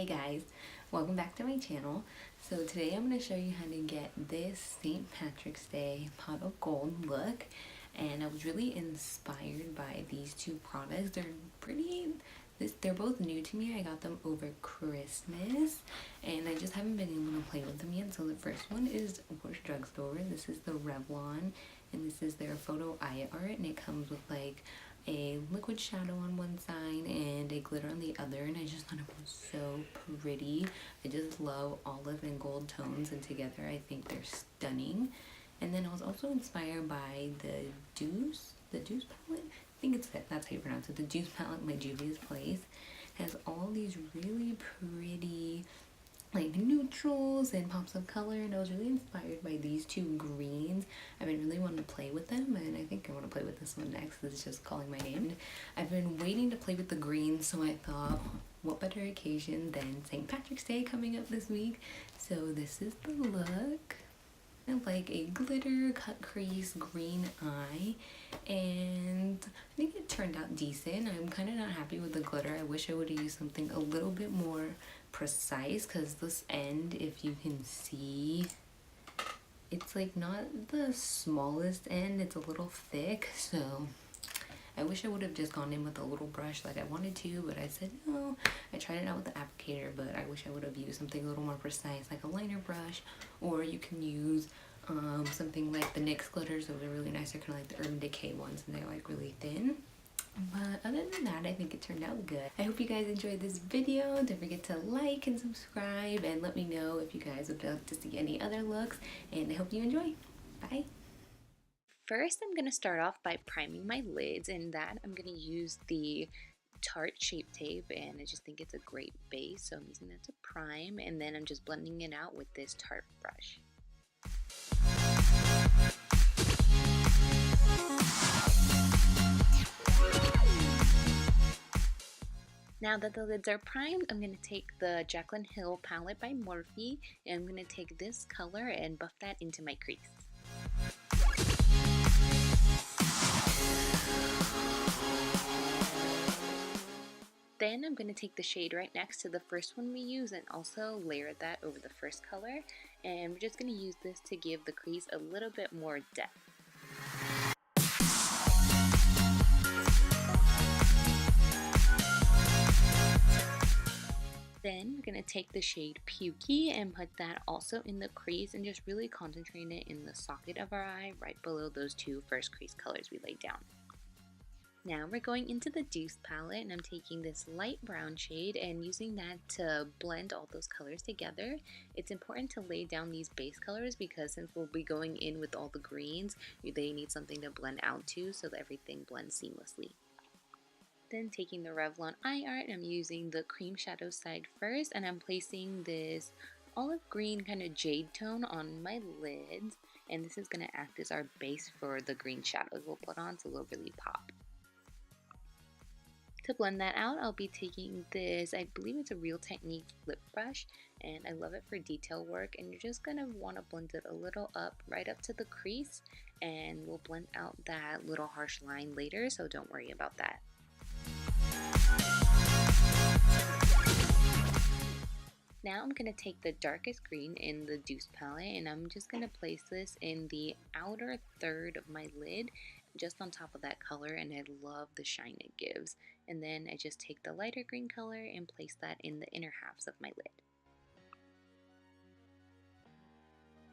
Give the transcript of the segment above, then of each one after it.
Hey guys, welcome back to my channel. So today I'm going to show you how to get this St. Patrick's Day pot of gold look, and I was really inspired by these two products. They're both new to me. I got them over Christmas and I just haven't been able to play with them yet. So the first one is Worst Drugstore. This is the Revlon and this is their photo eye art, and it comes with like a liquid shadow on one side and a glitter on the other, and I just thought it was so pretty. I just love olive and gold tones, and together I think they're stunning. And then I was also inspired by the Douce palette. I think that's how you pronounce it. The Douce palette by Juvias place has all these really pretty like neutrals and pops of color, and I was really inspired by these two greens. I've been really wanting to play with them, and I think I want to play with this one next. It's just calling my name. I've been waiting to play with the greens, so I thought, what better occasion than St. Patrick's Day coming up this week. So this is the look. Like a glitter cut crease green eye, and I think it turned out decent. I'm kind of not happy with the glitter. I wish I would have used something a little bit more precise, because this end, if you can see, it's like not the smallest end, it's a little thick. So I wish I would have just gone in with a little brush like I wanted to, but I said no. I tried it out with the applicator, but I wish I would have used something a little more precise, like a liner brush, or you can use something like the NYX glitters. Those are really nice. They're kind of like the Urban Decay ones, and they're like really thin. But other than that, I think it turned out good. I hope you guys enjoyed this video. Don't forget to like and subscribe, and let me know if you guys would like to see any other looks, and I hope you enjoy. Bye! First, I'm going to start off by priming my lids, and that I'm going to use the Tarte Shape Tape, and I just think it's a great base, so I'm using that to prime, and then I'm just blending it out with this Tarte brush. Now that the lids are primed, I'm going to take the Jaclyn Hill palette by Morphe, and I'm going to take this color and buff that into my crease. Then I'm going to take the shade right next to the first one we use and also layer that over the first color, and we're just going to use this to give the crease a little bit more depth. Then we're going to take the shade Pukey and put that also in the crease and just really concentrate it in the socket of our eye right below those two first crease colors we laid down. Now we're going into the Douce palette, and I'm taking this light brown shade and using that to blend all those colors together. It's important to lay down these base colors because since we'll be going in with all the greens, they need something to blend out to so that everything blends seamlessly. Then taking the Revlon eye art, I'm using the cream shadow side first, and I'm placing this olive green kind of jade tone on my lids, and this is going to act as our base for the green shadows we'll put on, so they'll really pop. To blend that out, I'll be taking this, I believe it's a Real Technique lip brush, and I love it for detail work, and you're just going to want to blend it a little up, right up to the crease, and we'll blend out that little harsh line later, so don't worry about that. Now I'm going to take the darkest green in the Douce palette, and I'm just going to place this in the outer third of my lid, just on top of that color, and I love the shine it gives. And then I just take the lighter green color and place that in the inner halves of my lid.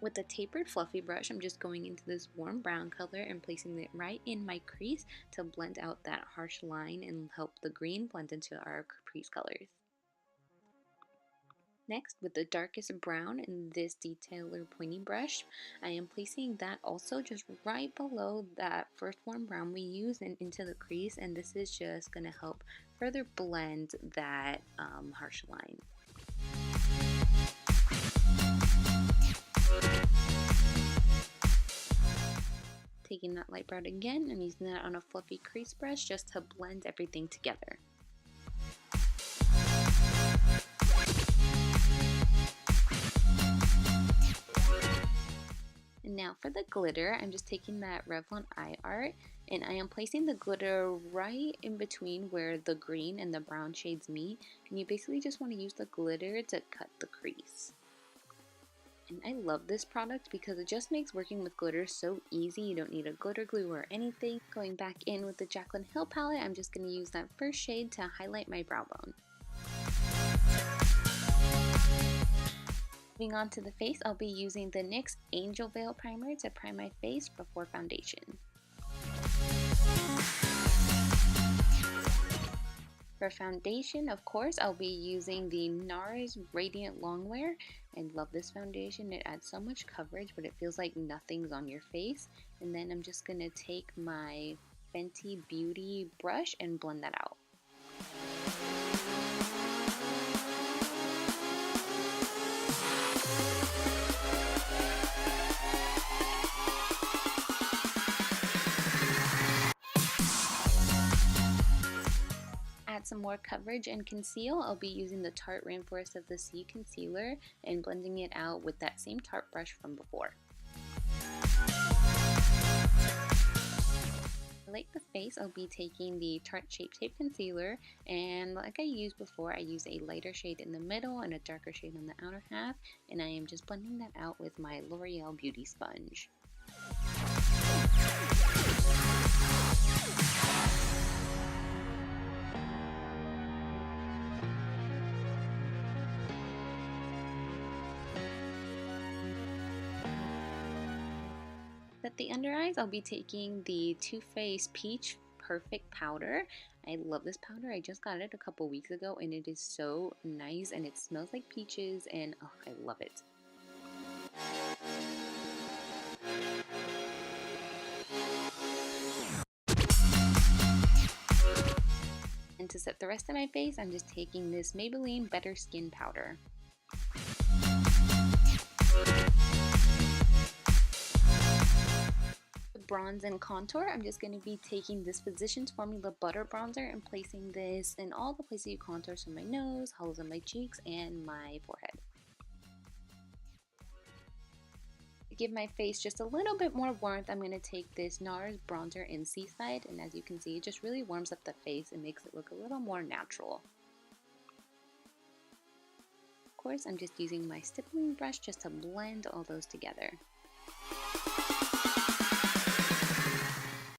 With the tapered fluffy brush, I'm just going into this warm brown color and placing it right in my crease to blend out that harsh line and help the green blend into our crease colors. Next, with the darkest brown in this detailer pointy brush, I am placing that also just right below that first warm brown we used and into the crease, and this is just going to help further blend that harsh line. Taking that light brown again, I'm using that on a fluffy crease brush just to blend everything together. Now for the glitter, I'm just taking that Revlon eye art and I am placing the glitter right in between where the green and the brown shades meet, and you basically just want to use the glitter to cut the crease. And I love this product because it just makes working with glitter so easy. You don't need a glitter glue or anything. Going back in with the Jaclyn Hill palette, I'm just going to use that first shade to highlight my brow bone. Moving on to the face, I'll be using the NYX Angel Veil Primer to prime my face before foundation. For foundation, of course, I'll be using the Nars Radient Longwear. I love this foundation. It adds so much coverage, but it feels like nothing's on your face. And then I'm just going to take my Fenty Beauty brush and blend that out. Add some more coverage and conceal. I'll be using the Tarte Rainforest of the Sea concealer and blending it out with that same Tarte brush from before. To highlight the face, I'll be taking the Tarte Shape Tape concealer, and like I used before, I use a lighter shade in the middle and a darker shade on the outer half, and I am just blending that out with my L'Oreal Beauty Sponge. At the under eyes, I'll be taking the Too Faced Peach Perfect Powder. I love this powder. I just got it a couple weeks ago and it is so nice and it smells like peaches and oh, I love it. And to set the rest of my face, I'm just taking this Maybelline Better Skin Powder. Bronze and contour, I'm just going to be taking this Physicians Formula Butter Bronzer and placing this in all the places you contour, so my nose, hollows of my cheeks, and my forehead. To give my face just a little bit more warmth, I'm going to take this Nars bronzer in Seaside, and as you can see, it just really warms up the face and makes it look a little more natural. Of course, I'm just using my stippling brush just to blend all those together.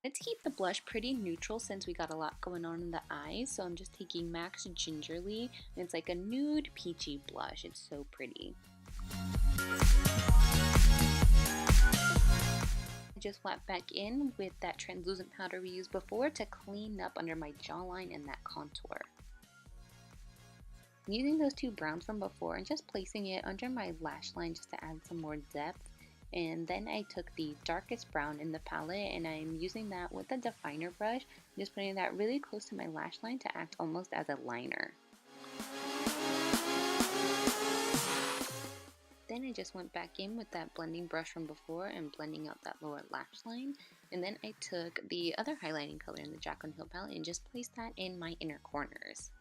To keep the blush pretty neutral since we got a lot going on in the eyes, so I'm just taking MAC's Gingerly, and it's like a nude peachy blush. It's so pretty. I just went back in with that translucent powder we used before to clean up under my jawline and that contour. I'm using those two browns from before and just placing it under my lash line just to add some more depth. And then I took the darkest brown in the palette and I'm using that with a definer brush, just putting that really close to my lash line to act almost as a liner. Then I just went back in with that blending brush from before and blending out that lower lash line. And then I took the other highlighting color in the Jaclyn Hill palette and just placed that in my inner corners.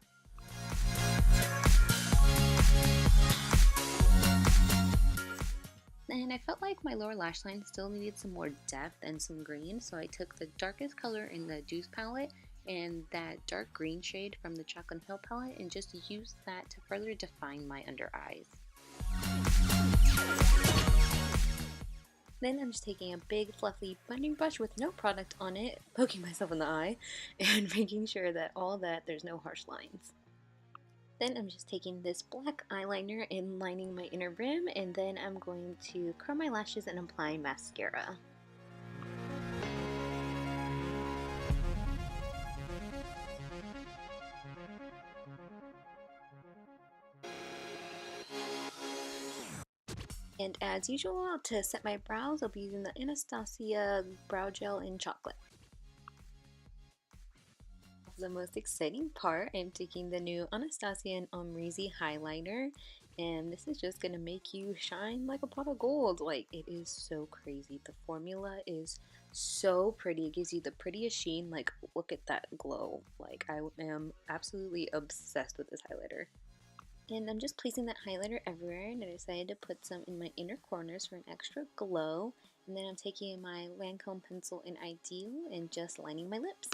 And I felt like my lower lash line still needed some more depth and some green, so I took the darkest color in the Douce palette and that dark green shade from the Jaclyn Hill palette and just used that to further define my under eyes. Then I'm just taking a big fluffy blending brush with no product on it, poking myself in the eye, and making sure that there's no harsh lines. Then I'm just taking this black eyeliner and lining my inner rim, and then I'm going to curl my lashes and apply mascara. And as usual, to set my brows, I'll be using the Anastasia brow gel in chocolate. The most exciting part, I'm taking the new Anastasia and Amrezy highlighter, and this is just gonna make you shine like a pot of gold. Like, it is so crazy. The formula is so pretty. It gives you the prettiest sheen. Like, look at that glow. Like, I am absolutely obsessed with this highlighter. And I'm just placing that highlighter everywhere, and I decided to put some in my inner corners for an extra glow. And then I'm taking my Lancome pencil in Ideal and just lining my lips.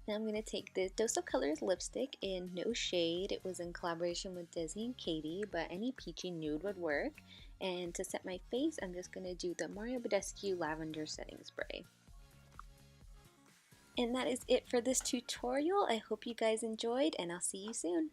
Now I'm going to take this Dose of Colors lipstick in No Shade. It was in collaboration with Desi and Katy, but any peachy nude would work. And to set my face, I'm just going to do the Mario Badescu Lavender Setting Spray. And that is it for this tutorial. I hope you guys enjoyed, and I'll see you soon.